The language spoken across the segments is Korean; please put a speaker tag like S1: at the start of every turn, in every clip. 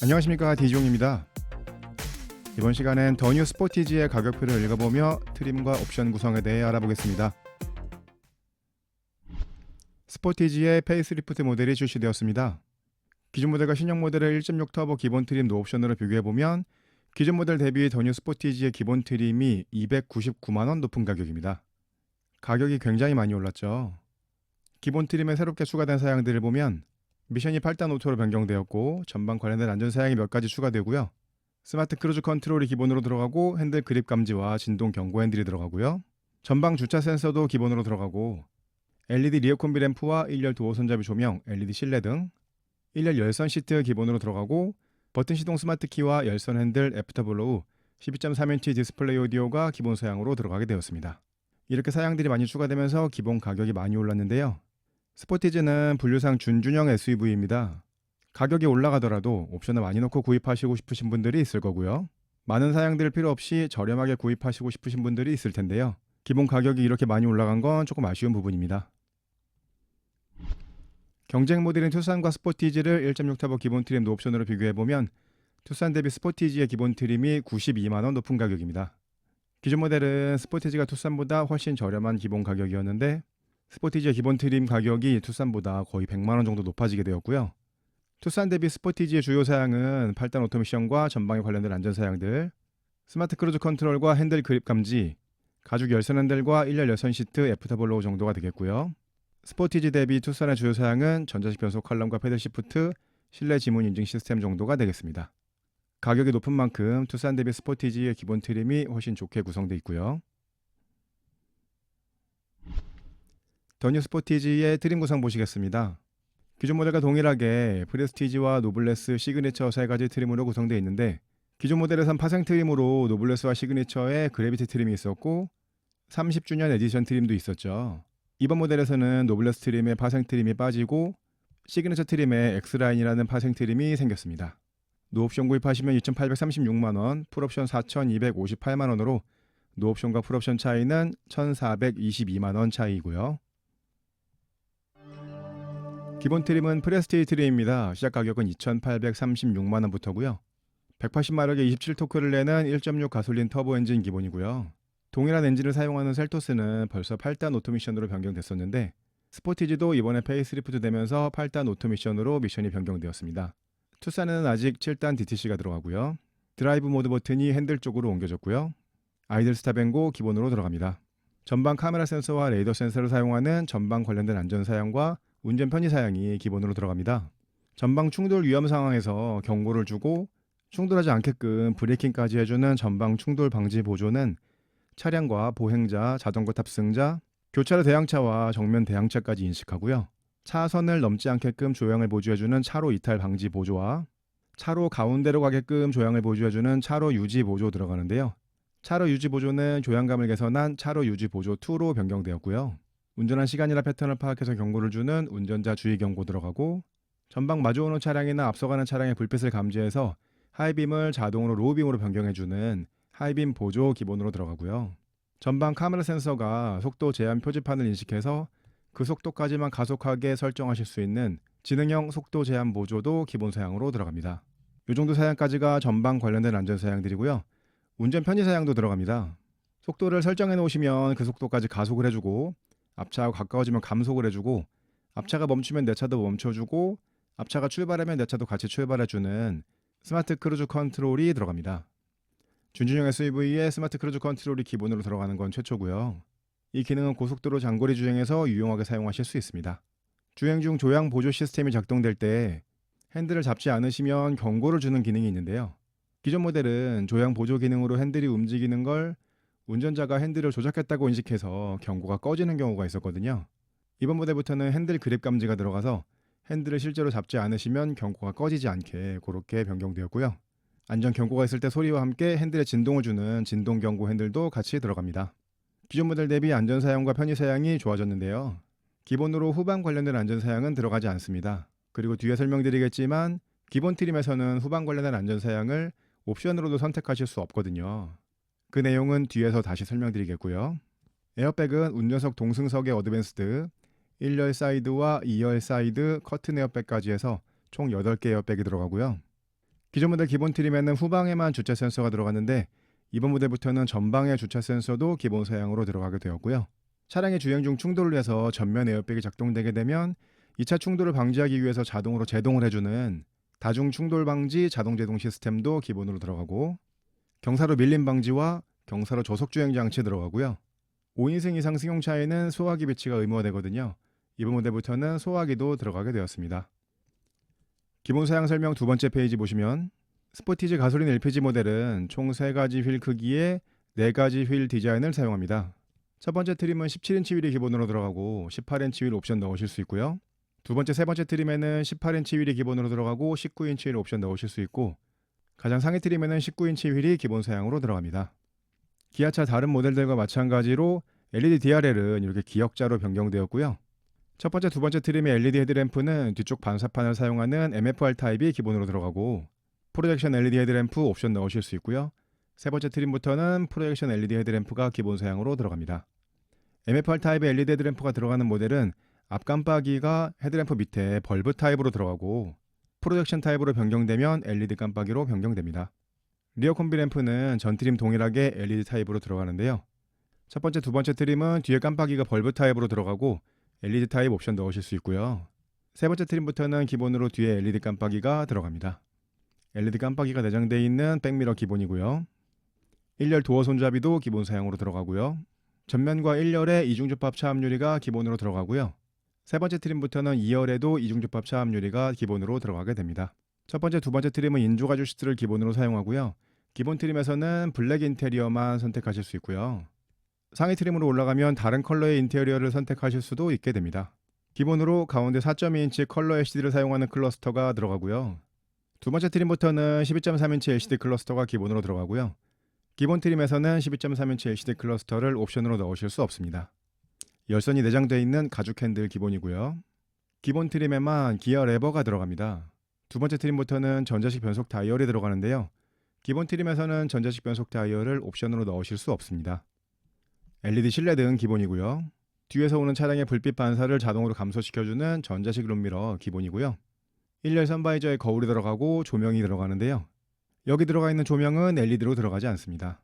S1: 안녕하십니까, 디종입니다. 이번 시간엔 더 뉴 스포티지의 가격표를 읽어보며 트림과 옵션 구성에 대해 알아보겠습니다. 스포티지의 페이스리프트 모델이 출시되었습니다. 기존 모델과 신형 모델을 1.6 터보 기본 트림 노옵션으로 비교해보면 기존 모델 대비 더 뉴 스포티지의 기본 트림이 299만원 높은 가격입니다. 가격이 굉장히 많이 올랐죠. 기본 트림에 새롭게 추가된 사양들을 보면 미션이 8단 오토로 변경되었고 전방 관련된 안전 사양이 몇 가지 추가되고요. 스마트 크루즈 컨트롤이 기본으로 들어가고 핸들 그립 감지와 진동 경고 핸들이 들어가고요. 전방 주차 센서도 기본으로 들어가고 LED 리어 콤비 램프와 1열 도어 손잡이 조명, LED 실내 등 1열 열선 시트 기본으로 들어가고 버튼 시동 스마트 키와 열선 핸들 애프터블로우 12.3인치 디스플레이 오디오가 기본 사양으로 들어가게 되었습니다. 이렇게 사양들이 많이 추가되면서 기본 가격이 많이 올랐는데요. 스포티지는 분류상 준중형 SUV입니다. 가격이 올라가더라도 옵션을 많이 넣고 구입하시고 싶으신 분들이 있을 거고요. 많은 사양들 필요 없이 저렴하게 구입하시고 싶으신 분들이 있을 텐데요. 기본 가격이 이렇게 많이 올라간 건 조금 아쉬운 부분입니다. 경쟁 모델인 투싼과 스포티지를 1.6 터보 기본 트림 노옵션으로 비교해보면 투싼 대비 스포티지의 기본 트림이 92만원 높은 가격입니다. 기존 모델은 스포티지가 투싼보다 훨씬 저렴한 기본 가격이었는데 스포티지의 기본 트림 가격이 투싼보다 거의 100만원 정도 높아지게 되었고요. 투싼 대비 스포티지의 주요 사양은 8단 오토미션과 전방에 관련된 안전 사양들, 스마트 크루즈 컨트롤과 핸들 그립 감지, 가죽 열선 핸들과 1열 열선 시트 애프터블로우 정도가 되겠고요. 스포티지 대비 투싼의 주요 사양은 전자식 변속 칼럼과 패들 시프트, 실내 지문 인증 시스템 정도가 되겠습니다. 가격이 높은 만큼 투싼 대비 스포티지의 기본 트림이 훨씬 좋게 구성되어 있고요. 더 뉴 스포티지의 트림 구성 보시겠습니다. 기존 모델과 동일하게 프레스티지와 노블레스, 시그니처 세 가지 트림으로 구성되어 있는데 기존 모델에선 파생 트림으로 노블레스와 시그니처에 그래비티 트림이 있었고 30주년 에디션 트림도 있었죠. 이번 모델에서는 노블레스 트림의 파생 트림이 빠지고 시그니처 트림의 X라인이라는 파생 트림이 생겼습니다. 노옵션 구입하시면 2,836만원, 풀옵션 4,258만원으로 노옵션과 풀옵션 차이는 1,422만원 차이이고요. 기본 트림은 프레스티지 트림입니다. 시작 가격은 2,836만원부터고요. 180마력의 27토크를 내는 1.6 가솔린 터보 엔진 기본이고요. 동일한 엔진을 사용하는 셀토스는 벌써 8단 오토미션으로 변경됐었는데 스포티지도 이번에 페이스리프트 되면서 8단 오토미션으로 미션이 변경되었습니다. 투싼에는 아직 7단 DTC가 들어가고요. 드라이브 모드 버튼이 핸들 쪽으로 옮겨졌고요. 아이들 스탑&고 기본으로 들어갑니다. 전방 카메라 센서와 레이더 센서를 사용하는 전방 관련된 안전 사양과 운전 편의 사양이 기본으로 들어갑니다. 전방 충돌 위험 상황에서 경고를 주고 충돌하지 않게끔 브레이킹까지 해주는 전방 충돌 방지 보조는 차량과 보행자, 자전거 탑승자, 교차로 대항차와 정면 대항차까지 인식하고요. 차선을 넘지 않게끔 조향을 보조해주는 차로 이탈 방지 보조와 차로 가운데로 가게끔 조향을 보조해주는 차로 유지 보조 들어가는데요. 차로 유지 보조는 조향감을 개선한 차로 유지 보조 2로 변경되었고요. 운전한 시간이나 패턴을 파악해서 경고를 주는 운전자 주의 경고 들어가고 전방 마주오는 차량이나 앞서가는 차량의 불빛을 감지해서 하이빔을 자동으로 로우빔으로 변경해주는 하이빔 보조 기본으로 들어가고요. 전방 카메라 센서가 속도 제한 표지판을 인식해서 그 속도까지만 가속하게 설정하실 수 있는 지능형 속도 제한 보조도 기본 사양으로 들어갑니다. 이 정도 사양까지가 전방 관련된 안전 사양들이고요. 운전 편의 사양도 들어갑니다. 속도를 설정해 놓으시면 그 속도까지 가속을 해주고 앞차와 가까워지면 감속을 해주고 앞차가 멈추면 내 차도 멈춰주고 앞차가 출발하면 내 차도 같이 출발해주는 스마트 크루즈 컨트롤이 들어갑니다. 준준형 SUV에 스마트 크루즈 컨트롤이 기본으로 들어가는 건 최초고요. 이 기능은 고속도로 장거리 주행에서 유용하게 사용하실 수 있습니다. 주행 중 조향 보조 시스템이 작동될 때 핸들을 잡지 않으시면 경고를 주는 기능이 있는데요. 기존 모델은 조향 보조 기능으로 핸들이 움직이는 걸 운전자가 핸들을 조작했다고 인식해서 경고가 꺼지는 경우가 있었거든요. 이번 모델부터는 핸들 그립 감지가 들어가서 핸들을 실제로 잡지 않으시면 경고가 꺼지지 않게 그렇게 변경되었고요. 안전 경고가 있을 때 소리와 함께 핸들에 진동을 주는 진동 경고 핸들도 같이 들어갑니다. 기존 모델 대비 안전 사양과 편의 사양이 좋아졌는데요. 기본으로 후방 관련된 안전 사양은 들어가지 않습니다. 그리고 뒤에 설명드리겠지만 기본 트림에서는 후방 관련된 안전 사양을 옵션으로도 선택하실 수 없거든요. 그 내용은 뒤에서 다시 설명드리겠고요. 에어백은 운전석 동승석의 어드밴스드, 1열 사이드와 2열 사이드 커튼 에어백까지 해서 총 8개 에어백이 들어가고요. 기존 모델 기본 트림에는 후방에만 주차 센서가 들어갔는데 이번 모델부터는 전방에 주차 센서도 기본 사양으로 들어가게 되었고요. 차량의 주행 중 충돌을 해서 전면 에어백이 작동되게 되면 2차 충돌을 방지하기 위해서 자동으로 제동을 해주는 다중 충돌 방지 자동 제동 시스템도 기본으로 들어가고, 경사로 밀림 방지와 경사로 조속 주행 장치 들어가고요. 5인승 이상 승용차에는 소화기 배치가 의무화 되거든요. 이번 모델부터는 소화기도 들어가게 되었습니다. 기본 사양 설명 두 번째 페이지 보시면 스포티지 가솔린 LPG 모델은 총 3가지 휠 크기의 4가지 휠 디자인을 사용합니다. 첫 번째 트림은 17인치 휠이 기본으로 들어가고 18인치 휠 옵션 넣으실 수 있고요. 두 번째, 세 번째 트림에는 18인치 휠이 기본으로 들어가고 19인치 휠 옵션 넣으실 수 있고, 가장 상위 트림에는 19인치 휠이 기본 사양으로 들어갑니다. 기아차 다른 모델들과 마찬가지로 LED DRL은 이렇게 기역자로 변경되었고요. 첫 번째, 두 번째 트림의 LED 헤드램프는 뒤쪽 반사판을 사용하는 MFR 타입이 기본으로 들어가고 프로젝션 LED 헤드램프 옵션 넣으실 수 있고요. 세 번째 트림부터는 프로젝션 LED 헤드램프가 기본 사양으로 들어갑니다. MFR 타입의 LED 헤드램프가 들어가는 모델은 앞 깜빡이가 헤드램프 밑에 벌브 타입으로 들어가고 프로젝션 타입으로 변경되면 LED 깜빡이로 변경됩니다. 리어 콤비 램프는 전 트림 동일하게 LED 타입으로 들어가는데요. 첫 번째, 두 번째 트림은 뒤에 깜빡이가 벌브 타입으로 들어가고 LED 타입 옵션 넣으실 수 있고요. 세 번째 트림부터는 기본으로 뒤에 LED 깜빡이가 들어갑니다. LED 깜빡이가 내장되어 있는 백미러 기본이고요. 1열 도어 손잡이도 기본 사양으로 들어가고요. 전면과 1열에 이중접합 차압 유리가 기본으로 들어가고요. 세 번째 트림부터는 2열에도 이중접합 차압 유리가 기본으로 들어가게 됩니다. 첫 번째, 두 번째 트림은 인조가죽 시트를 기본으로 사용하고요. 기본 트림에서는 블랙 인테리어만 선택하실 수 있고요. 상위 트림으로 올라가면 다른 컬러의 인테리어를 선택하실 수도 있게 됩니다. 기본으로 가운데 4.2인치 컬러 LCD를 사용하는 클러스터가 들어가고요. 두 번째 트림부터는 12.3인치 LCD 클러스터가 기본으로 들어가고요. 기본 트림에서는 12.3인치 LCD 클러스터를 옵션으로 넣으실 수 없습니다. 열선이 내장되어 있는 가죽 핸들 기본이고요. 기본 트림에만 기어 레버가 들어갑니다. 두 번째 트림부터는 전자식 변속 다이얼이 들어가는데요. 기본 트림에서는 전자식 변속 다이얼을 옵션으로 넣으실 수 없습니다. LED 실내등 기본이고요. 뒤에서 오는 차량의 불빛 반사를 자동으로 감소시켜주는 전자식 룸미러 기본이고요. 1열 선바이저에 거울이 들어가고 조명이 들어가는데요. 여기 들어가 있는 조명은 LED로 들어가지 않습니다.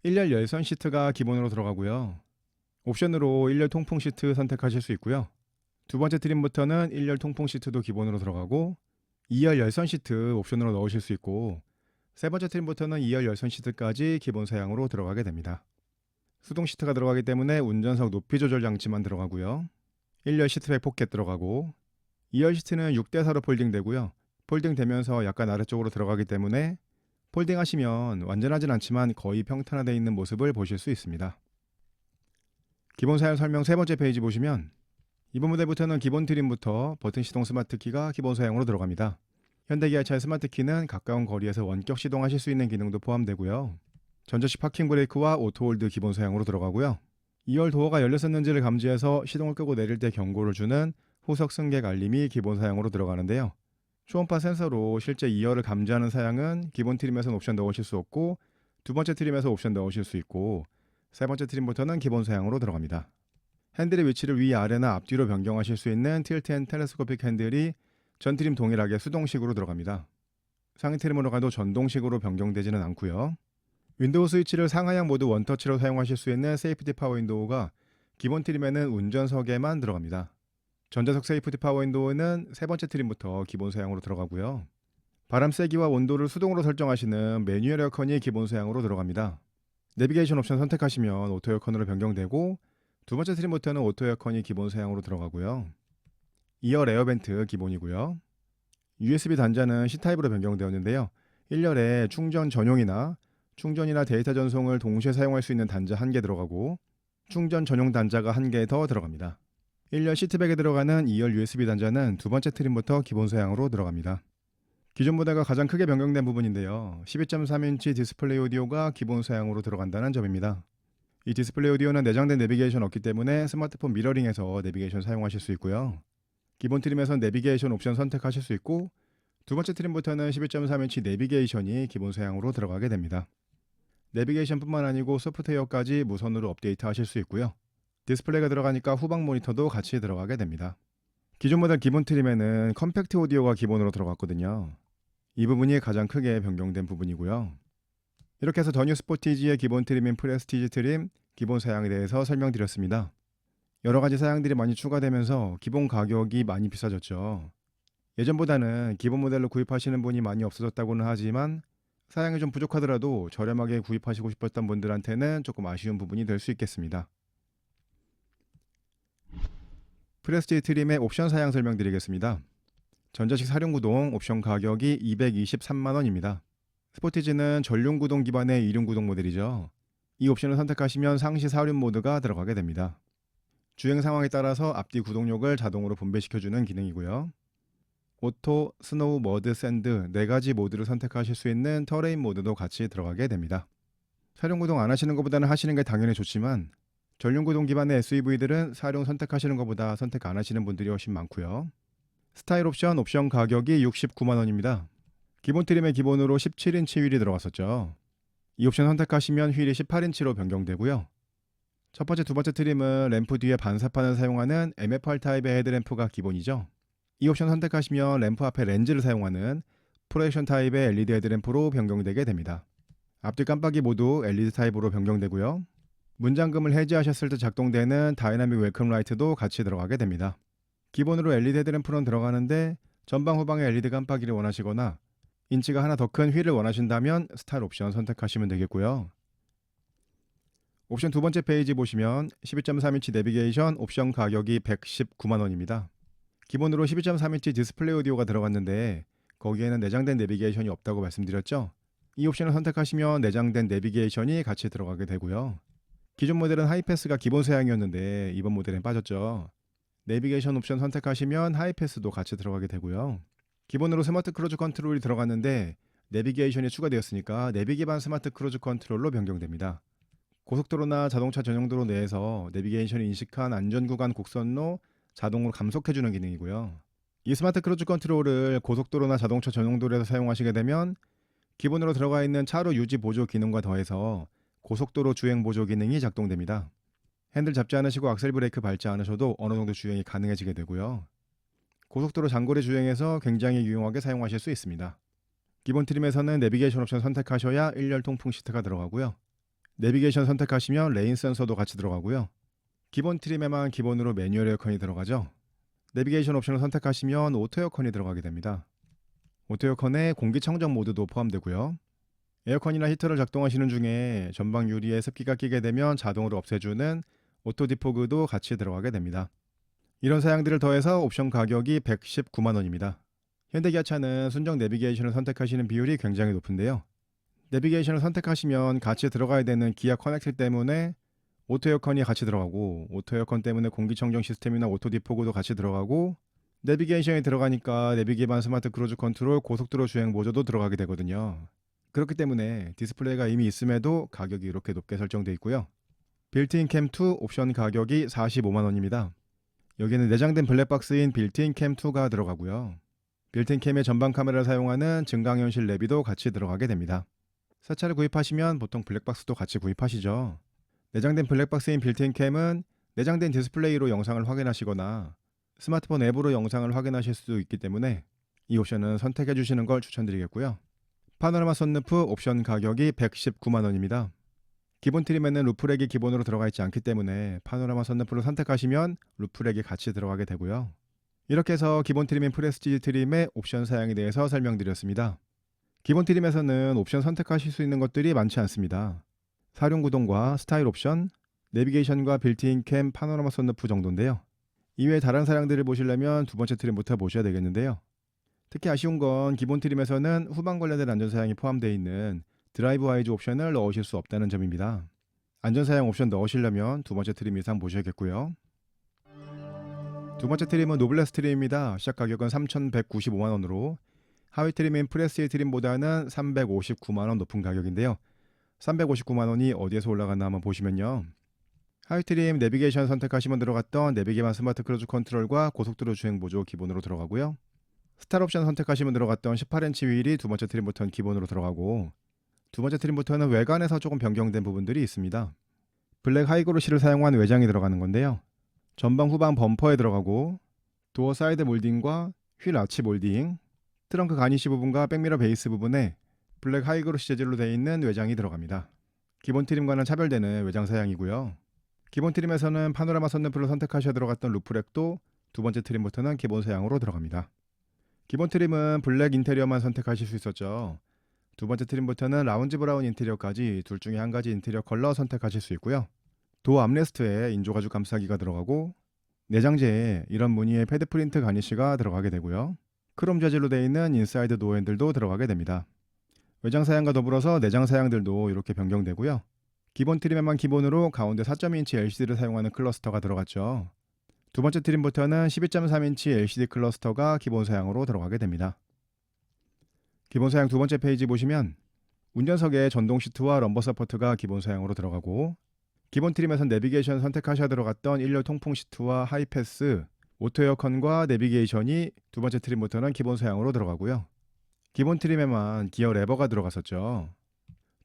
S1: 1열 열선 시트가 기본으로 들어가고요. 옵션으로 1열 통풍 시트 선택하실 수 있고요. 두 번째 트림부터는 1열 통풍 시트도 기본으로 들어가고 2열 열선 시트 옵션으로 넣으실 수 있고, 세 번째 트림부터는 2열 열선 시트까지 기본 사양으로 들어가게 됩니다. 수동 시트가 들어가기 때문에 운전석 높이 조절 장치만 들어가고요. 1열 시트백 포켓 들어가고 2열 시트는 6대4로 폴딩되고요. 폴딩되면서 약간 아래쪽으로 들어가기 때문에 폴딩하시면 완전하진 않지만 거의 평탄화되어 있는 모습을 보실 수 있습니다. 기본 사양 설명 세 번째 페이지 보시면 이번 모델부터는 기본 트림부터 버튼 시동 스마트 키가 기본 사양으로 들어갑니다. 현대기아차의 스마트 키는 가까운 거리에서 원격 시동하실 수 있는 기능도 포함되고요. 전자식 파킹 브레이크와 오토홀드 기본 사양으로 들어가고요. 2열 도어가 열렸었는지를 감지해서 시동을 끄고 내릴 때 경고를 주는 후석 승객 알림이 기본 사양으로 들어가는데요. 초음파 센서로 실제 2열을 감지하는 사양은 기본 트림에서는 옵션 넣으실 수 없고, 두 번째 트림에서 옵션 넣으실 수 있고, 세 번째 트림부터는 기본 사양으로 들어갑니다. 핸들의 위치를 위아래나 앞뒤로 변경하실 수 있는 틸트 앤 텔레스코픽 핸들이 전 트림 동일하게 수동식으로 들어갑니다. 상위 트림으로 가도 전동식으로 변경되지는 않고요. 윈도우 스위치를 상하향 모드 원터치로 사용하실 수 있는 세이프티 파워 윈도우가 기본 트림에는 운전석에만 들어갑니다. 전자석 세이프티 파워 윈도우는 세 번째 트림부터 기본 사양으로 들어가고요. 바람 세기와 온도를 수동으로 설정하시는 매뉴얼 에어컨이 기본 사양으로 들어갑니다. 내비게이션 옵션 선택하시면 오토 에어컨으로 변경되고, 두 번째 트림부터는 오토 에어컨이 기본 사양으로 들어가고요. 2열 에어벤트 기본이고요. USB 단자는 C타입으로 변경되었는데요. 1열에 충전 전용이나 충전이나 데이터 전송을 동시에 사용할 수 있는 단자 1개 들어가고, 충전 전용 단자가 1개 더 들어갑니다. 1열 시트백에 들어가는 2열 USB 단자는 두 번째 트림부터 기본 사양으로 들어갑니다. 기존 모델과 가장 크게 변경된 부분인데요. 12.3인치 디스플레이 오디오가 기본 사양으로 들어간다는 점입니다. 이 디스플레이 오디오는 내장된 내비게이션 없기 때문에 스마트폰 미러링에서 내비게이션 사용하실 수 있고요. 기본 트림에선 내비게이션 옵션 선택하실 수 있고, 두 번째 트림부터는 12.3인치 내비게이션이 기본 사양으로 들어가게 됩니다. 내비게이션뿐만 아니고 소프트웨어까지 무선으로 업데이트 하실 수 있고요. 디스플레이가 들어가니까 후방 모니터도 같이 들어가게 됩니다. 기존 모델 기본 트림에는 컴팩트 오디오가 기본으로 들어갔거든요. 이 부분이 가장 크게 변경된 부분이고요. 이렇게 해서 더 뉴 스포티지의 기본 트림인 프레스티지 트림 기본 사양에 대해서 설명드렸습니다. 여러 가지 사양들이 많이 추가되면서 기본 가격이 많이 비싸졌죠. 예전보다는 기본 모델로 구입하시는 분이 많이 없어졌다고는 하지만 사양이 좀 부족하더라도 저렴하게 구입하시고 싶었던 분들한테는 조금 아쉬운 부분이 될 수 있겠습니다. 프레스티지 트림의 옵션 사양 설명드리겠습니다. 전자식 사륜구동 옵션 가격이 223만원입니다. 스포티지는 전륜구동 기반의 이륜구동 모델이죠. 이 옵션을 선택하시면 상시 사륜 모드가 들어가게 됩니다. 주행 상황에 따라서 앞뒤 구동력을 자동으로 분배시켜주는 기능이고요. 오토, 스노우, 머드, 샌드 4가지 모드를 선택하실 수 있는 터레인 모드도 같이 들어가게 됩니다. 사륜구동 안 하시는 것보다는 하시는 게 당연히 좋지만 전륜구동 기반의 SUV들은 사륜 선택하시는 것보다 선택 안 하시는 분들이 훨씬 많고요. 스타일 옵션 가격이 69만원입니다. 기본 트림의 기본으로 17인치 휠이 들어갔었죠. 이 옵션 선택하시면 휠이 18인치로 변경되고요. 첫 번째, 두 번째 트림은 램프 뒤에 반사판을 사용하는 MFR 타입의 헤드램프가 기본이죠. 이 옵션 선택하시면 램프 앞에 렌즈를 사용하는 프로젝션 타입의 LED 헤드램프로 변경되게 됩니다. 앞뒤 깜빡이 모두 LED 타입으로 변경되고요. 문잠금을 해제하셨을 때 작동되는 다이나믹 웰컴 라이트도 같이 들어가게 됩니다. 기본으로 LED 헤드램프는 들어가는데 전방 후방에 LED 깜빡이를 원하시거나 인치가 하나 더 큰 휠을 원하신다면 스타일 옵션 선택하시면 되겠고요. 옵션 두 번째 페이지 보시면 12.3인치 내비게이션 옵션 가격이 119만원입니다. 기본으로 12.3인치 디스플레이 오디오가 들어갔는데 거기에는 내장된 내비게이션이 없다고 말씀드렸죠. 이 옵션을 선택하시면 내장된 내비게이션이 같이 들어가게 되고요. 기존 모델은 하이패스가 기본 사양이었는데 이번 모델엔 빠졌죠. 내비게이션 옵션 선택하시면 하이패스도 같이 들어가게 되고요. 기본으로 스마트 크루즈 컨트롤이 들어갔는데 내비게이션이 추가되었으니까 내비 기반 스마트 크루즈 컨트롤로 변경됩니다. 고속도로나 자동차 전용도로 내에서 내비게이션이 인식한 안전구간 곡선로 자동으로 감속해주는 기능이고요. 이 스마트 크루즈 컨트롤을 고속도로나 자동차 전용도로에서 사용하시게 되면 기본으로 들어가 있는 차로 유지 보조 기능과 더해서 고속도로 주행 보조 기능이 작동됩니다. 핸들 잡지 않으시고 악셀 브레이크 밟지 않으셔도 어느 정도 주행이 가능해지게 되고요. 고속도로 장거리 주행에서 굉장히 유용하게 사용하실 수 있습니다. 기본 트림에서는 내비게이션 옵션 선택하셔야 1열 통풍 시트가 들어가고요. 내비게이션 선택하시면 레인 센서도 같이 들어가고요. 기본 트림에만 기본으로 매뉴얼 에어컨이 들어가죠. 내비게이션 옵션을 선택하시면 오토 에어컨이 들어가게 됩니다. 오토 에어컨에 공기청정 모드도 포함되고요. 에어컨이나 히터를 작동하시는 중에 전방 유리에 습기가 끼게 되면 자동으로 없애주는 오토 디포그도 같이 들어가게 됩니다. 이런 사양들을 더해서 옵션 가격이 119만원입니다. 현대기아차는 순정 내비게이션을 선택하시는 비율이 굉장히 높은데요. 내비게이션을 선택하시면 같이 들어가야 되는 기아 커넥트 때문에 오토 에어컨이 같이 들어가고 오토 에어컨 때문에 공기청정 시스템이나 오토 디포그도 같이 들어가고 내비게이션이 들어가니까 내비 기반 스마트 크루즈 컨트롤 고속도로 주행 보조도 들어가게 되거든요. 그렇기 때문에 디스플레이가 이미 있음에도 가격이 이렇게 높게 설정되어 있고요. 빌트인 캠2 옵션 가격이 45만원입니다. 여기는 내장된 블랙박스인 빌트인 캠2가 들어가고요. 빌트인 캠의 전방 카메라를 사용하는 증강현실 내비도 같이 들어가게 됩니다. 새 차를 구입하시면 보통 블랙박스도 같이 구입하시죠. 내장된 블랙박스인 빌트인 캠은 내장된 디스플레이로 영상을 확인하시거나 스마트폰 앱으로 영상을 확인하실 수도 있기 때문에 이 옵션은 선택해 주시는 걸 추천드리겠고요. 파노라마 선루프 옵션 가격이 119만원입니다. 기본 트림에는 루프렉이 기본으로 들어가 있지 않기 때문에 파노라마 선루프를 선택하시면 루프렉이 같이 들어가게 되고요. 이렇게 해서 기본 트림인 프레스티지 트림의 옵션 사양에 대해서 설명드렸습니다. 기본 트림에서는 옵션 선택하실 수 있는 것들이 많지 않습니다. 사륜 구동과 스타일 옵션, 내비게이션과 빌트인 캠, 파노라마 선루프 정도인데요. 이외에 다른 사양들을 보시려면 두 번째 트림부터 보셔야 되겠는데요. 특히 아쉬운 건 기본 트림에서는 후방 관련된 안전사양이 포함되어 있는 드라이브 와이즈 옵션을 넣으실 수 없다는 점입니다. 안전사양 옵션 넣으시려면 두 번째 트림 이상 보셔야겠고요. 두 번째 트림은 노블레스 트림입니다. 시작 가격은 3,195만원으로 하위 트림인 프레스티지 트림보다는 359만원 높은 가격인데요. 359만원이 어디에서 올라갔나 한번 보시면요. 하위 트림 내비게이션 선택하시면 들어갔던 내비 기반 스마트 크루즈 컨트롤과 고속도로 주행 보조 기본으로 들어가고요. 스타일 옵션 선택하시면 들어갔던 18인치 휠이 두 번째 트림부터는 기본으로 들어가고 두 번째 트림부터는 외관에서 조금 변경된 부분들이 있습니다. 블랙 하이그로시를 사용한 외장이 들어가는 건데요. 전방 후방 범퍼에 들어가고 도어 사이드 몰딩과 휠 아치 몰딩, 트렁크 가니쉬 부분과 백미러 베이스 부분에 블랙 하이그로시 재질로 되어 있는 외장이 들어갑니다. 기본 트림과는 차별되는 외장 사양이고요. 기본 트림에서는 파노라마 선루프를 선택하셔야 들어갔던 루프렉도 두 번째 트림부터는 기본 사양으로 들어갑니다. 기본 트림은 블랙 인테리어만 선택하실 수 있었죠. 두 번째 트림부터는 라운지 브라운 인테리어까지 둘 중에 한 가지 인테리어 컬러 선택하실 수 있고요. 도어 암레스트에 인조가죽 감싸기가 들어가고 내장재에 이런 무늬의 패드 프린트 가니쉬가 들어가게 되고요. 크롬 재질로 되어 있는 인사이드 도어 핸들도 들어가게 됩니다. 외장 사양과 더불어서 내장 사양들도 이렇게 변경되고요. 기본 트림에만 기본으로 가운데 4.2인치 LCD를 사용하는 클러스터가 들어갔죠. 두 번째 트림부터는 12.3인치 LCD 클러스터가 기본 사양으로 들어가게 됩니다. 기본 사양 두 번째 페이지 보시면 운전석에 전동 시트와 럼버 서포트가 기본 사양으로 들어가고 기본 트림에서 내비게이션 선택하셔야 들어갔던 1열 통풍 시트와 하이패스, 오토 에어컨과 내비게이션이 두 번째 트림부터는 기본 사양으로 들어가고요. 기본 트림에만 기어 레버가 들어갔었죠.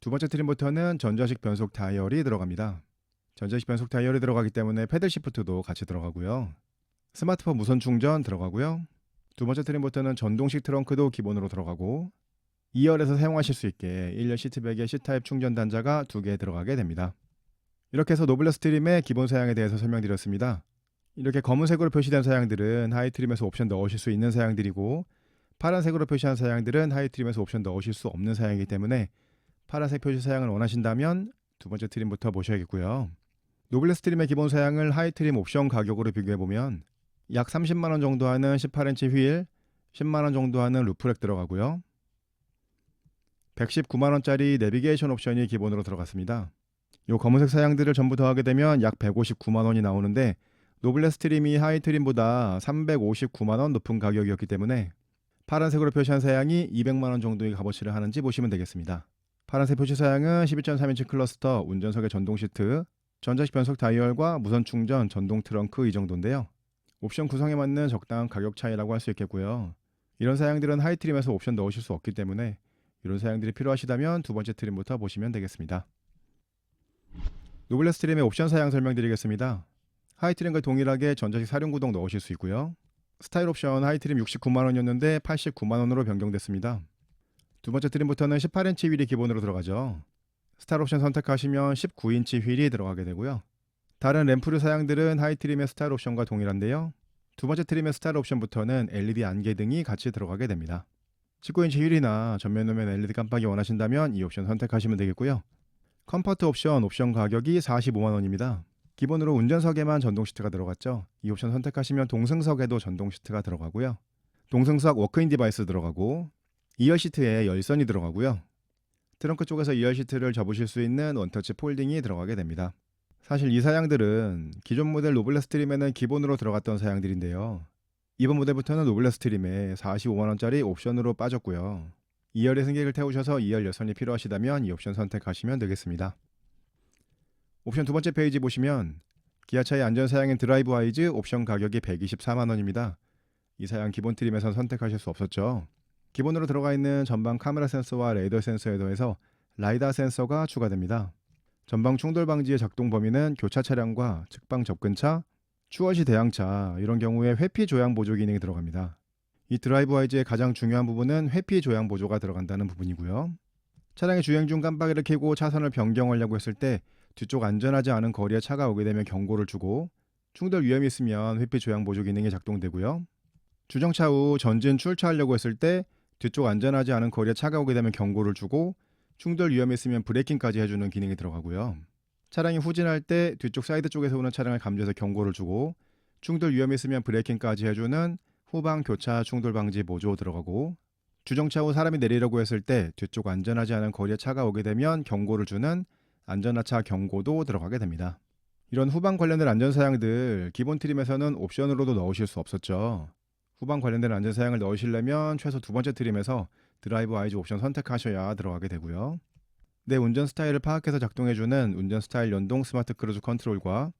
S1: 두 번째 트림부터는 전자식 변속 다이얼이 들어갑니다. 전자식 변속 다이얼이 들어가기 때문에 패들 시프트도 같이 들어가고요. 스마트폰 무선 충전 들어가고요. 두 번째 트림부터는 전동식 트렁크도 기본으로 들어가고 2열에서 사용하실 수 있게 1열 시트백에 C타입 충전 단자가 2개 들어가게 됩니다. 이렇게 해서 노블레스 트림의 기본 사양에 대해서 설명드렸습니다. 이렇게 검은색으로 표시된 사양들은 하이트림에서 옵션 넣으실 수 있는 사양들이고 파란색으로 표시한 사양들은 하이트림에서 옵션 넣으실 수 없는 사양이기 때문에 파란색 표시 사양을 원하신다면 두 번째 트림부터 보셔야겠고요. 노블레스 트림의 기본 사양을 하이트림 옵션 가격으로 비교해보면 약 30만원 정도 하는 18인치 휠, 10만원 정도 하는 루프렉 들어가고요. 119만원짜리 내비게이션 옵션이 기본으로 들어갔습니다. 이 검은색 사양들을 전부 더하게 되면 약 159만원이 나오는데 노블레스 트림이 하이트림보다 359만원 높은 가격이었기 때문에 파란색으로 표시한 사양이 200만원 정도의 값어치를 하는지 보시면 되겠습니다. 파란색 표시 사양은 12.3인치 클러스터, 운전석의 전동 시트, 전자식 변속 다이얼과 무선 충전, 전동 트렁크 이 정도인데요. 옵션 구성에 맞는 적당한 가격 차이라고 할 수 있겠고요. 이런 사양들은 하이트림에서 옵션 넣으실 수 없기 때문에 이런 사양들이 필요하시다면 두 번째 트림부터 보시면 되겠습니다. 노블레스 트림의 옵션 사양 설명드리겠습니다. 하이트림과 동일하게 전자식 사륜구동 넣으실 수 있고요. 스타일 옵션 하이트림 69만원이었는데 89만원으로 변경됐습니다. 두 번째 트림부터는 18인치 휠이 기본으로 들어가죠. 스타일 옵션 선택하시면 19인치 휠이 들어가게 되고요. 다른 램프류 사양들은 하이트림의 스타일 옵션과 동일한데요. 두 번째 트림의 스타일 옵션부터는 LED 안개등이 같이 들어가게 됩니다. 19인치 휠이나 전면 후면 LED 깜빡이 원하신다면 이 옵션 선택하시면 되겠고요. 컴포트 옵션 가격이 45만원입니다. 기본으로 운전석에만 전동 시트가 들어갔죠. 이 옵션 선택하시면 동승석에도 전동 시트가 들어가고요. 동승석 워크인 디바이스 들어가고 2열 시트에 열선이 들어가고요. 트렁크 쪽에서 2열 시트를 접으실 수 있는 원터치 폴딩이 들어가게 됩니다. 사실 이 사양들은 기존 모델 노블레스 트림에는 기본으로 들어갔던 사양들인데요. 이번 모델부터는 노블레스 트림에 45만원짜리 옵션으로 빠졌고요. 2열의 승객을 태우셔서 2열 열선이 필요하시다면 이 옵션 선택하시면 되겠습니다. 옵션 두 번째 페이지 보시면 기아차의 안전 사양인 드라이브 와이즈 옵션 가격이 124만원입니다. 이 사양 기본 트림에선 선택하실 수 없었죠. 기본으로 들어가 있는 전방 카메라 센서와 레이더 센서에 더해서 라이다 센서가 추가됩니다. 전방 충돌 방지의 작동 범위는 교차 차량과 측방 접근차, 추월시 대항차 이런 경우에 회피 조향 보조 기능이 들어갑니다. 이 드라이브 와이즈의 가장 중요한 부분은 회피 조향 보조가 들어간다는 부분이고요. 차량이 주행 중 깜빡이를 켜고 차선을 변경하려고 했을 때 뒤쪽 안전하지 않은 거리에 차가 오게 되면 경고를 주고 충돌 위험이 있으면 회피 조향 보조 기능이 작동되고요. 주정차 후 전진 출차하려고 했을 때 뒤쪽 안전하지 않은 거리에 차가 오게 되면 경고를 주고 충돌 위험이 있으면 브레이킹까지 해주는 기능이 들어가고요. 차량이 후진할 때 뒤쪽 사이드 쪽에서 오는 차량을 감지해서 경고를 주고 충돌 위험이 있으면 브레이킹까지 해주는 후방 교차 충돌 방지 모조 들어가고 주정차 후 사람이 내리려고 했을 때 뒤쪽 안전하지 않은 거리에 차가 오게 되면 경고를 주는 안전하차 경고도 들어가게 됩니다. 이런 후방 관련된 안전사양들 기본 트림에서는 옵션으로도 넣으실 수 없었죠. 후방 관련된 안전사양을 넣으시려면 최소 두 번째 트림에서 드라이브 와이즈 옵션 선택하셔야 들어가게 되고요. 내 운전 스타일을 파악해서 작동해주는 운전 스타일 연동 스마트 크루즈 컨트롤과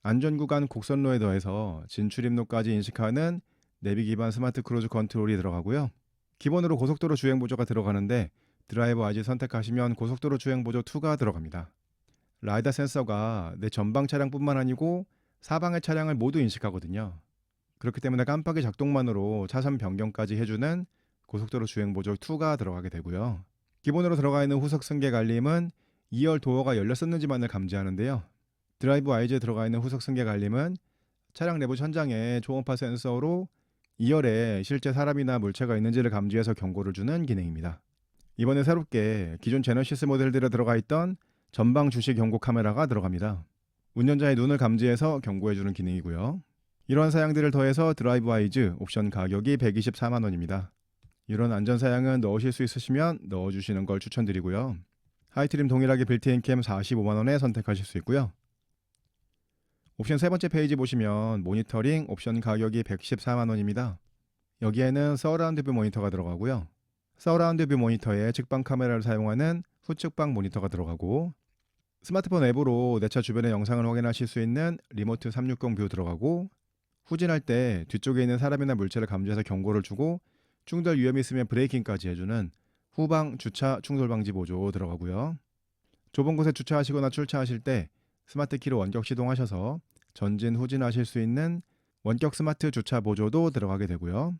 S1: 안전구간 곡선로에 더해서 진출입로까지 인식하는 내비 기반 스마트 크루즈 컨트롤이 들어가고요. 기본으로 고속도로 주행 보조가 들어가는데 드라이브 와이즈 선택하시면 고속도로 주행 보조 2가 들어갑니다. 라이다 센서가 내 전방 차량뿐만 아니고 사방의 차량을 모두 인식하거든요. 그렇기 때문에 깜빡이 작동만으로 차선 변경까지 해주는 고속도로 주행 보조 2가 들어가게 되고요. 기본으로 들어가 있는 후석 승객 알림은 2열 도어가 열렸었는지만을 감지하는데요. 드라이브 아이즈에 들어가 있는 후석 승객 알림은 차량 내부 천장에 초음파 센서로 2열에 실제 사람이나 물체가 있는지를 감지해서 경고를 주는 기능입니다. 이번에 새롭게 기존 제너시스 모델들에 들어가 있던 전방 주시 경고 카메라가 들어갑니다. 운전자의 눈을 감지해서 경고해주는 기능이고요. 이러한 사양들을 더해서 드라이브 아이즈 옵션 가격이 124만 원입니다. 이런 안전 사양은 넣으실 수 있으시면 넣어주시는 걸 추천드리고요. 하이트림 동일하게 빌트인 캠 45만 원에 선택하실 수 있고요. 옵션 세 번째 페이지 보시면 모니터링 옵션 가격이 114만 원입니다. 여기에는 서라운드 뷰 모니터가 들어가고요. 서라운드 뷰 모니터에 측방 카메라를 사용하는 후측방 모니터가 들어가고, 스마트폰 앱으로 내 차 주변의 영상을 확인하실 수 있는 리모트 360 뷰 들어가고, 후진할 때 뒤쪽에 있는 사람이나 물체를 감지해서 경고를 주고 충돌 위험이 있으면 브레이킹까지 해주는 후방 주차 충돌 방지 보조 들어가고요. 좁은 곳에 주차하시거나 출차하실 때 스마트 키로 원격 시동하셔서 전진 후진하실 수 있는 원격 스마트 주차 보조도 들어가게 되고요.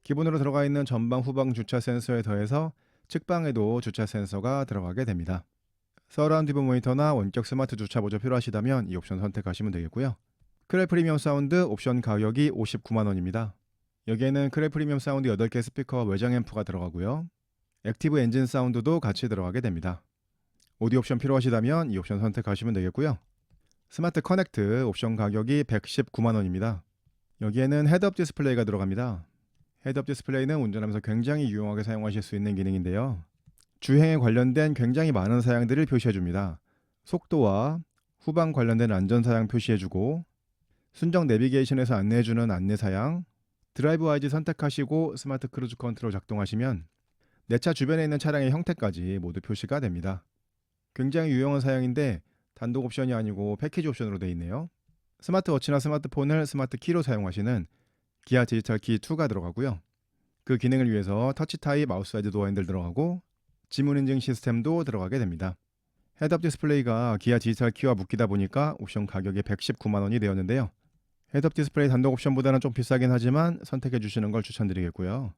S1: 기본으로 들어가 있는 전방 후방 주차 센서에 더해서 측방에도 주차 센서가 들어가게 됩니다. 서라운드 뷰 모니터나 원격 스마트 주차 보조 필요하시다면 이 옵션 선택하시면 되겠고요. 크렐 프리미엄 사운드 옵션 가격이 59만 원입니다. 여기에는 크렐 프리미엄 사운드 8개 스피커와 외장 앰프가 들어가고요. 액티브 엔진 사운드도 같이 들어가게 됩니다. 오디오 옵션 필요하시다면 이 옵션 선택하시면 되겠고요. 스마트 커넥트 옵션 가격이 119만 원입니다. 여기에는 헤드업 디스플레이가 들어갑니다. 헤드업 디스플레이는 운전하면서 굉장히 유용하게 사용하실 수 있는 기능인데요. 주행에 관련된 굉장히 많은 사양들을 표시해줍니다. 속도와 후방 관련된 안전사양 표시해주고, 순정 내비게이션에서 안내해주는 안내사양, 드라이브 아이즈 선택하시고 스마트 크루즈 컨트롤 작동하시면 내 차 주변에 있는 차량의 형태까지 모두 표시가 됩니다. 굉장히 유용한 사양인데 단독 옵션이 아니고 패키지 옵션으로 되어 있네요. 스마트워치나 스마트폰을 스마트 키로 사용하시는 기아 디지털 키 2가 들어가고요. 그 기능을 위해서 터치 타입 마우스 사이드 도어 핸들 들어가고 지문 인증 시스템도 들어가게 됩니다. 헤드업 디스플레이가 기아 디지털 키와 묶이다 보니까 옵션 가격이 119만 원이 되었는데요. 헤드업 디스플레이 단독 옵션보다는 좀 비싸긴 하지만 선택해 주시는 걸 추천드리겠고요.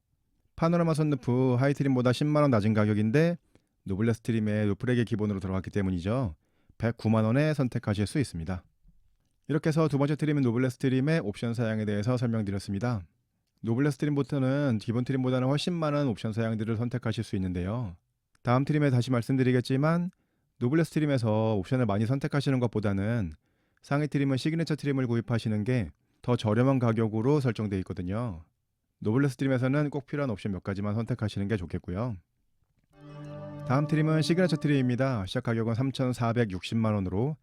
S1: 파노라마 선루프 하이트림보다 10만 원 낮은 가격인데 노블레스 트림에 루프렉이 기본으로 들어갔기 때문이죠. 109만 원에 선택하실 수 있습니다. 이렇게 해서 두 번째 트림인 노블레스 트림의 옵션 사양에 대해서 설명드렸습니다. 노블레스 트림부터는 기본 트림보다는 훨씬 많은 옵션 사양들을 선택하실 수 있는데요. 다음 트림에 다시 말씀드리겠지만 노블레스 트림에서 옵션을 많이 선택하시는 것보다는 상위 트림은 시그니처 트림을 구입하시는 게 더 저렴한 가격으로 설정되어 있거든요. 노블레스 트림에서는 꼭 필요한 옵션 몇 가지만 선택하시는 게 좋겠고요. 다음 트림은 시그니처 트림입니다. 시작 가격은 3,460만 원으로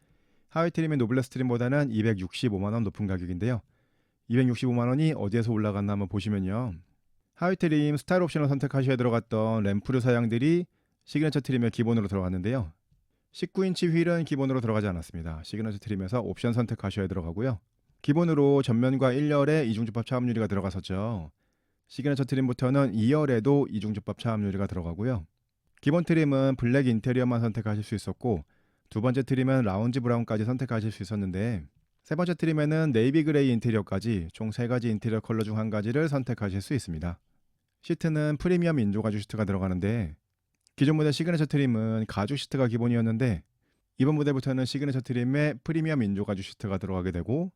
S1: 하위 트림인 노블레스 트림보다는 265만 원 높은 가격인데요. 265만 원이 어디에서 올라갔나 한번 보시면요. 하위 트림 스타일 옵션을 선택하셔야 들어갔던 램프류 사양들이 시그니처 트림에 기본으로 들어갔는데요. 19인치 휠은 기본으로 들어가지 않았습니다. 시그니처 트림에서 옵션 선택하셔야 들어가고요. 기본으로 전면과 1열에 이중접합 차압 유리가 들어갔었죠. 시그니처 트림부터는 2열에도 이중접합 차압 유리가 들어가고요. 기본 트림은 블랙 인테리어만 선택하실 수 있었고 두 번째 트림은 라운지 브라운까지 선택하실 수 있었는데 세 번째 트림에는 네이비 그레이 인테리어까지 총 3가지 인테리어 컬러 중 한 가지를 선택하실 수 있습니다. 시트는 프리미엄 인조 가죽 시트가 들어가는데 기존 모델 시그니처 트림은 가죽 시트가 기본이었는데 이번 모델부터는 시그니처 트림에 프리미엄 인조 가죽 시트가 들어가게 되고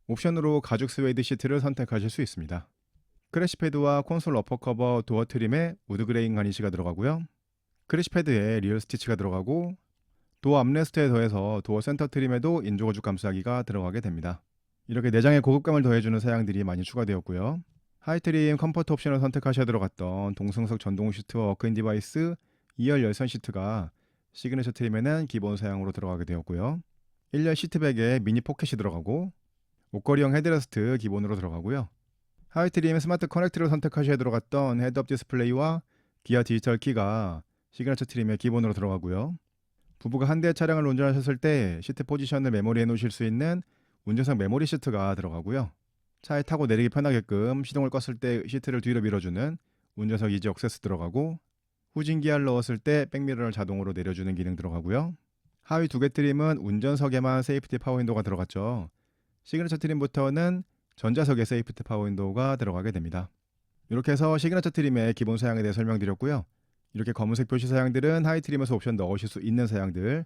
S1: 옵션으로 가죽 스웨이드 시트를 선택하실 수 있습니다. 크래시패드와 콘솔 어퍼커버 도어 트림에 우드 그레인 가니쉬가 들어가고요. 크래시패드에 리얼 스티치가 들어가고 도어 암레스트에 더해서 도어 센터 트림에도 인조 가죽 감싸기가 들어가게 됩니다. 이렇게 내장의 고급감을 더해주는 사양들이 많이 추가되었고요. 하이트림 컴포트 옵션을 선택하셔야 들어갔던 동승석 전동 시트와 워크인 디바이스 2열 열선 시트가 시그니처 트림에는 기본 사양으로 들어가게 되었고요. 1열 시트백에 미니 포켓이 들어가고 옷걸이형 헤드레스트 기본으로 들어가고요. 하이트림 스마트 커넥트를 선택하셔야 들어갔던 헤드업 디스플레이와 기아 디지털 키가 시그니처 트림에 기본으로 들어가고요. 부부가 한 대의 차량을 운전하셨을 때 시트 포지션을 메모리해 놓으실 수 있는 운전석 메모리 시트가 들어가고요. 차에 타고 내리기 편하게끔 시동을 껐을 때 시트를 뒤로 밀어주는 운전석 이지 억세스 들어가고 후진 기어를 넣었을 때 백미러를 자동으로 내려주는 기능 들어가고요. 하위 2개 트림은 운전석에만 세이프티 파워 윈도우가 들어갔죠. 시그니처 트림부터는 전자석에 세이프티 파워 윈도우가 들어가게 됩니다. 이렇게 해서 시그너처 트림의 기본 사양에 대해 설명드렸고요. 이렇게 검은색 표시 사양들은 하이 트림에서 옵션 넣으실 수 있는 사양들,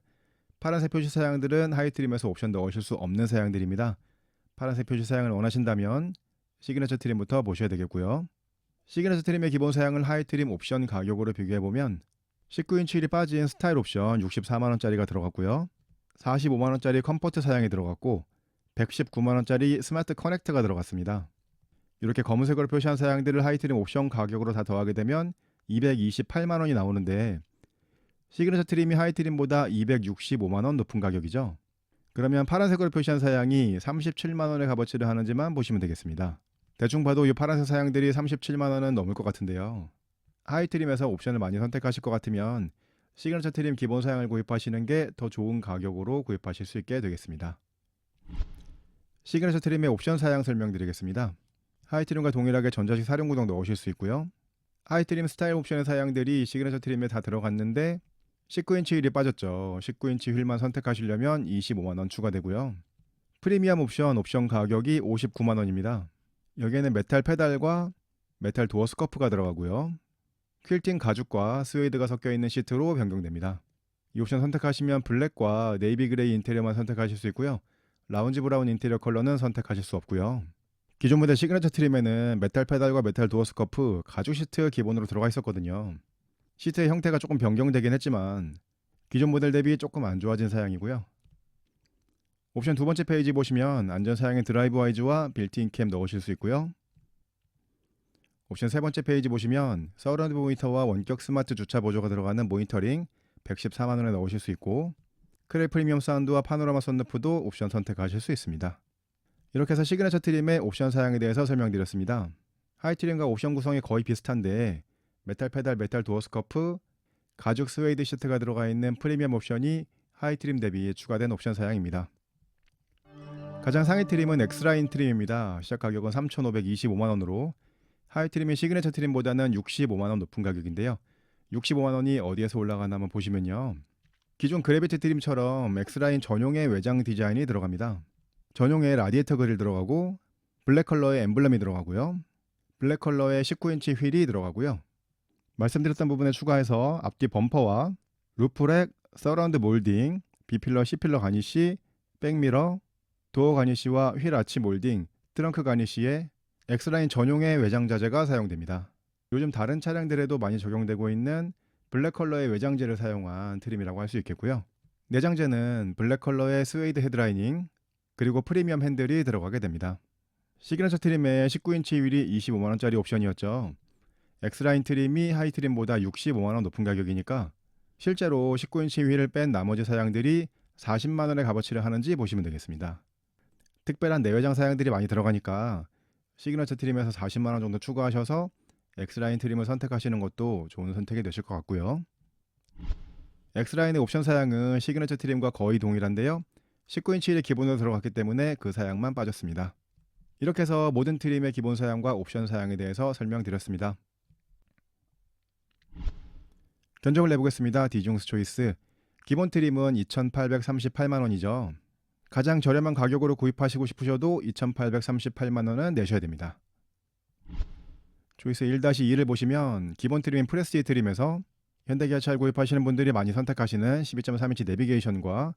S1: 파란색 표시 사양들은 하이 트림에서 옵션 넣으실 수 없는 사양들입니다. 파란색 표시 사양을 원하신다면 시그너처 트림부터 보셔야 되겠고요. 시그너처 트림의 기본 사양을 하이 트림 옵션 가격으로 비교해보면 19인치 휠이 빠진 스타일 옵션 64만원짜리가 들어갔고요. 45만원짜리 컴포트 사양이 들어갔고 119만원짜리 스마트 커넥트가 들어갔습니다. 이렇게 검은색으로 표시한 사양들을 하이트림 옵션 가격으로 다 더하게 되면 228만원이 나오는데 시그너처 트림이 하이트림보다 265만원 높은 가격이죠. 그러면 파란색으로 표시한 사양이 37만원의 값어치를 하는지만 보시면 되겠습니다. 대충 봐도 이 파란색 사양들이 37만원은 넘을 것 같은데요. 하이트림에서 옵션을 많이 선택하실 것 같으면 시그너처 트림 기본 사양을 구입하시는 게 더 좋은 가격으로 구입하실 수 있게 되겠습니다. 시그너처 트림의 옵션 사양 설명드리겠습니다. 하이트림과 동일하게 전자식 사륜구동 넣으실 수 있고요. 하이트림 스타일 옵션의 사양들이 시그너처 트림에 다 들어갔는데 19인치 휠이 빠졌죠. 19인치 휠만 선택하시려면 25만원 추가되고요. 프리미엄 옵션 가격이 59만원입니다. 여기에는 메탈 페달과 메탈 도어 스커프가 들어가고요. 퀼팅 가죽과 스웨이드가 섞여있는 시트로 변경됩니다. 이 옵션 선택하시면 블랙과 네이비 그레이 인테리어만 선택하실 수 있고요. 라운지 브라운 인테리어 컬러는 선택하실 수 없고요. 기존 모델 시그너처 트림에는 메탈 페달과 메탈 도어 스커프, 가죽 시트 기본으로 들어가 있었거든요. 시트의 형태가 조금 변경되긴 했지만 기존 모델 대비 조금 안 좋아진 사양이고요. 옵션 두 번째 페이지 보시면 안전 사양의 드라이브 와이즈와 빌트인 캠 넣으실 수 있고요. 옵션 세 번째 페이지 보시면 서라운드 모니터와 원격 스마트 주차 보조가 들어가는 모니터링 114만원에 넣으실 수 있고 크렐 프리미엄 사운드와 파노라마 썬루프도 옵션 선택하실 수 있습니다. 이렇게 해서 시그너처 트림의 옵션 사양에 대해서 설명드렸습니다. 하이트림과 옵션 구성이 거의 비슷한데 메탈 페달, 메탈 도어 스커프, 가죽 스웨이드 시트가 들어가 있는 프리미엄 옵션이 하이트림 대비 추가된 옵션 사양입니다. 가장 상위 트림은 X라인 트림입니다. 시작 가격은 3,525만원으로 하이트림이 시그너처 트림보다는 65만원 높은 가격인데요. 65만원이 어디에서 올라가나 한번 보시면요. 기존 그래비티 트림처럼 X라인 전용의 외장 디자인이 들어갑니다. 전용의 라디에이터 그릴 들어가고 블랙 컬러의 엠블럼이 들어가고요. 블랙 컬러의 19인치 휠이 들어가고요. 말씀드렸던 부분에 추가해서 앞뒤 범퍼와 루프렉, 서라운드 몰딩, B필러, C필러 가니쉬, 백미러, 도어 가니쉬와 휠 아치 몰딩, 트렁크 가니쉬에 X라인 전용의 외장 자재가 사용됩니다. 요즘 다른 차량들에도 많이 적용되고 있는 블랙 컬러의 외장재를 사용한 트림이라고 할 수 있겠고요. 내장재는 블랙 컬러의 스웨이드 헤드라이닝 그리고 프리미엄 핸들이 들어가게 됩니다. 시그너처 트림의 19인치 휠이 25만원짜리 옵션이었죠. X라인 트림이 하이 트림보다 65만원 높은 가격이니까 실제로 19인치 휠을 뺀 나머지 사양들이 40만원의 값어치를 하는지 보시면 되겠습니다. 특별한 내외장 사양들이 많이 들어가니까 시그너처 트림에서 40만원 정도 추가하셔서 X라인 트림을 선택하시는 것도 좋은 선택이 되실 것 같고요. X라인의 옵션 사양은 시그너처 트림과 거의 동일한데요. 19인치 휠이 기본으로 들어갔기 때문에 그 사양만 빠졌습니다. 이렇게 해서 모든 트림의 기본 사양과 옵션 사양에 대해서 설명드렸습니다. 견적을 내보겠습니다. 디중스 초이스 기본 트림은 2,838만원이죠. 가장 저렴한 가격으로 구입하시고 싶으셔도 2,838만원은 내셔야 됩니다. 초이스 1-2를 보시면 기본 트림인 프레스티지 트림에서 현대기아차를 구입하시는 분들이 많이 선택하시는 12.3인치 내비게이션과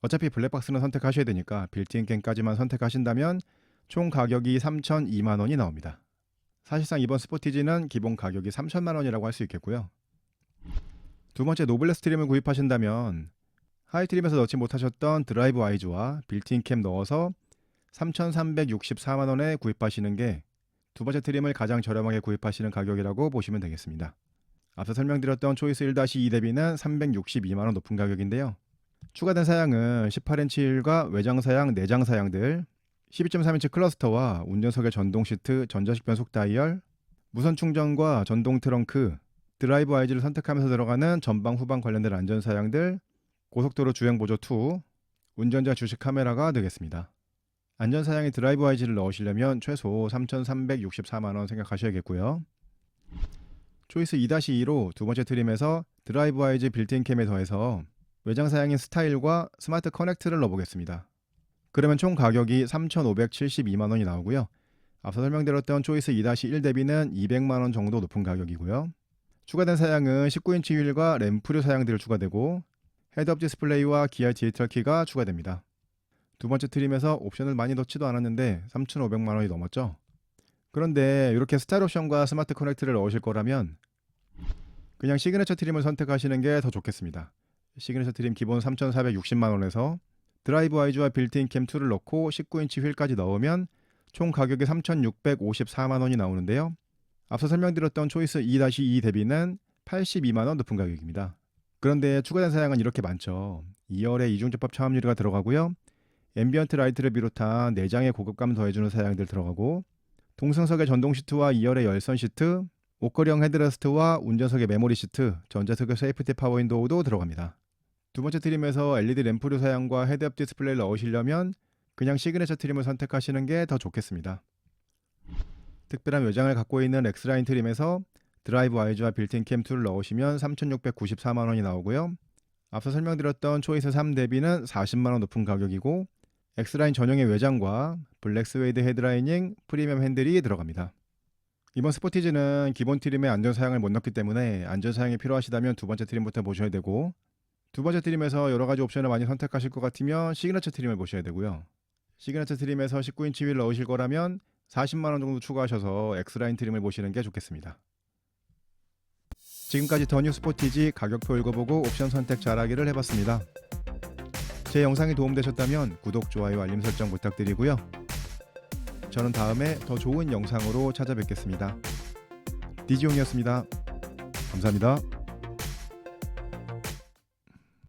S1: 어차피 블랙박스는 선택하셔야 되니까 빌트인 캠까지만 선택하신다면 총 가격이 3,002만원이 나옵니다. 사실상 이번 스포티지는 기본 가격이 3,000만원이라고 할 수 있겠고요. 두 번째 노블레스 트림을 구입하신다면 하이트림에서 넣지 못하셨던 드라이브 와이즈와 빌트인 캠 넣어서 3,364만원에 구입하시는 게 두 번째 트림을 가장 저렴하게 구입하시는 가격이라고 보시면 되겠습니다. 앞서 설명드렸던 초이스 1-2 대비는 362만원 높은 가격인데요. 추가된 사양은 18인치 휠과 외장 사양, 내장 사양들, 12.3인치 클러스터와 운전석의 전동 시트, 전자식 변속 다이얼, 무선 충전과 전동 트렁크, 드라이브 와이즈를 선택하면서 들어가는 전방 후방 관련된 안전 사양들, 고속도로 주행 보조 2, 운전자 주식 카메라가 되겠습니다. 안전 사양의 드라이브 와이즈를 넣으시려면 최소 3,364만원 생각하셔야겠고요. 초이스 2-2로 두 번째 트림에서 드라이브 와이즈 빌트인 캠에 더해서 외장 사양인 스타일과 스마트 커넥트를 넣어보겠습니다. 그러면 총 가격이 3,572만원이 나오고요. 앞서 설명드렸던 초이스 2-1 대비는 200만 원 정도 높은 가격이고요. 추가된 사양은 19인치 휠과 램프류 사양들이 추가되고 헤드업 디스플레이와 기아 디지털 키가 추가됩니다. 두 번째 트림에서 옵션을 많이 넣지도 않았는데 3,500만 원이 넘었죠. 그런데 이렇게 스타일 옵션과 스마트 커넥트를 넣으실 거라면 그냥 시그니처 트림을 선택하시는 게 더 좋겠습니다. 시그니처 트림 기본 3,460만 원에서 드라이브 아이즈와 빌트인 캠 2를 넣고 19인치 휠까지 넣으면 총 가격이 3,654만 원이 나오는데요. 앞서 설명드렸던 초이스 2-2 대비는 82만 원 높은 가격입니다. 그런데 추가된 사양은 이렇게 많죠. 2열에 이중접합 차음 유리가 들어가고요. 앰비언트 라이트를 비롯한 내장의 고급감 더해주는 사양들 들어가고 동승석의 전동 시트와 2열의 열선 시트, 옷걸이형 헤드레스트와 운전석의 메모리 시트, 전자석의 세이프티 파워 윈도우도 들어갑니다. 두 번째 트림에서 LED 램프류 사양과 헤드업 디스플레이를 넣으시려면 그냥 시그니처 트림을 선택하시는 게 더 좋겠습니다. 특별한 외장을 갖고 있는 엑스라인 트림에서 드라이브 아이즈와 빌트인 캠 2를 넣으시면 3,694만 원이 나오고요. 앞서 설명드렸던 초이스 3 대비는 40만 원 높은 가격이고 엑스라인 전용의 외장과 블랙 스웨이드 헤드라이닝, 프리미엄 핸들이 들어갑니다. 이번 스포티지는 기본 트림에 안전 사양을 못 넣기 때문에 안전 사양이 필요하시다면 두 번째 트림부터 보셔야 되고 두 번째 트림에서 여러 가지 옵션을 많이 선택하실 것 같으면 시그니처 트림을 보셔야 되고요. 시그니처 트림에서 19인치 휠 넣으실 거라면 40만 원 정도 추가하셔서 X라인 트림을 보시는 게 좋겠습니다. 지금까지 더 뉴 스포티지 가격표 읽어보고 옵션 선택 잘하기를 해봤습니다. 제 영상이 도움되셨다면 구독, 좋아요, 알림 설정 부탁드리고요. 저는 다음에 더 좋은 영상으로 찾아뵙겠습니다. 디지용이었습니다. 감사합니다.